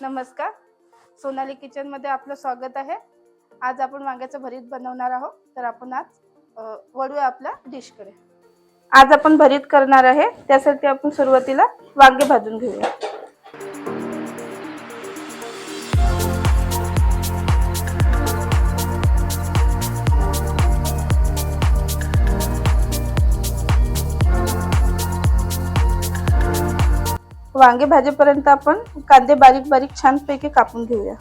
नमस्कार, सोनाली किचन मध्ये आपलं स्वागत आहे। आज आपण वांग्याचं भरीत बनवणार आहोत। तर आपण आज वळूया आपल्या डिशकडे। आज आपण भरीत करणार आहे, त्यासाठी आपण सुरुवातीला वांगे भाजून घेऊया। वांगे भाजेपर्यंत आपण कांदे बारीक बारीक छान पैकी कापून घेऊया।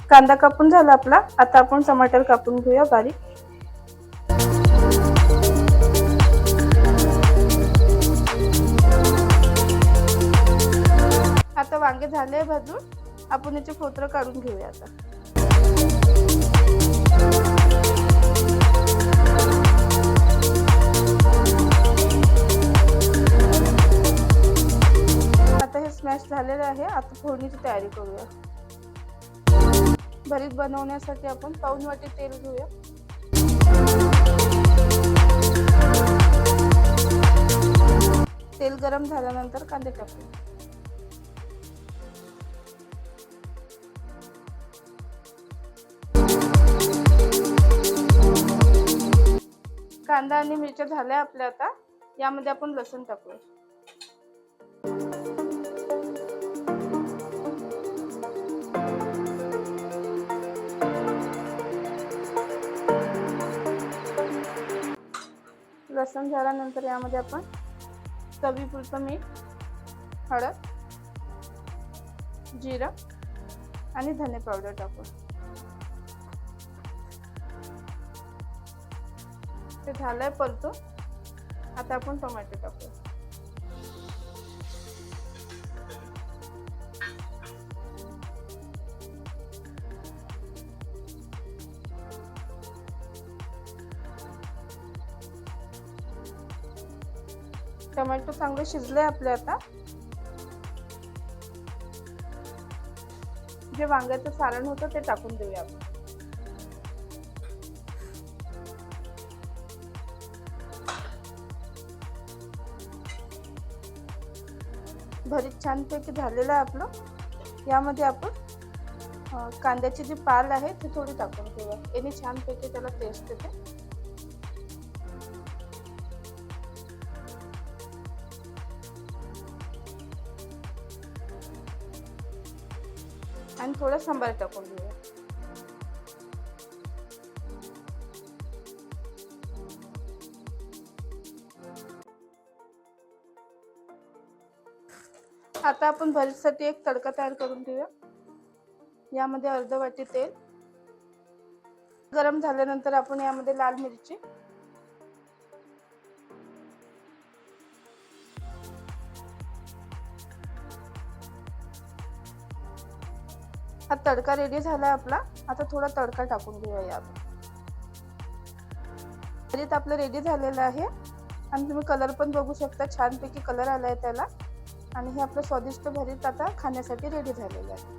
कांदा कापून झाला आपला। आता आपण टमाटर कापून घेऊया बारीक। आता वांगे झाले भाजून, आपण याचे फोतरं काढून घेऊया। आता हे स्मॅश झालेले आहे। आता फोडणीची तयारी करूया। भरीत बनवण्यासाठी आपण पाऊण वाटी तेल घेऊया। तेल गरम झाल्यानंतर कांदे टाकूया। कांदा आणि मिरच्या झाल्या आपल्या। आता यामध्ये आपण लसूण टाकूया। लसूण झाल्यानंतर यामध्ये आपण चवीपुरतं मीठ, हळद, जिरा आणि धने पावडर टाकू। ते झालंय परतून। आता आपण टोमॅटो टाकू। टोमॅटो चांगले शिजले आपले। आता जे वांग्याचं सारण होतं ते टाकून देऊया आपण। भरीत छानपैकी झालेलं आहे आपलं। यामध्ये आपण कांद्याची जी पाल आहे ती थोडी टाकून घेऊया। याने छानपैकी त्याला टेस्ट येते। आणि थोडं सांबार टाकून घेऊया। आता आपण भरीतसाठी एक तडका तयार करून घेऊया। यामध्ये अर्ध वाटी तेल गरम झाल्यानंतर आपण यामध्ये लाल मिरची, हा तडका रेडी झाला आपला। आता थोडा तडका टाकून घेऊया यामध्ये। भरीत आपलं रेडी झालेलं आहे। आणि तुम्ही कलर पण बघू शकता, छानपैकी कलर आलाय त्याला। आणि हे आपलं स्वादिष्ट भरीत आता खाण्यासाठी रेडी झालेलं आहे।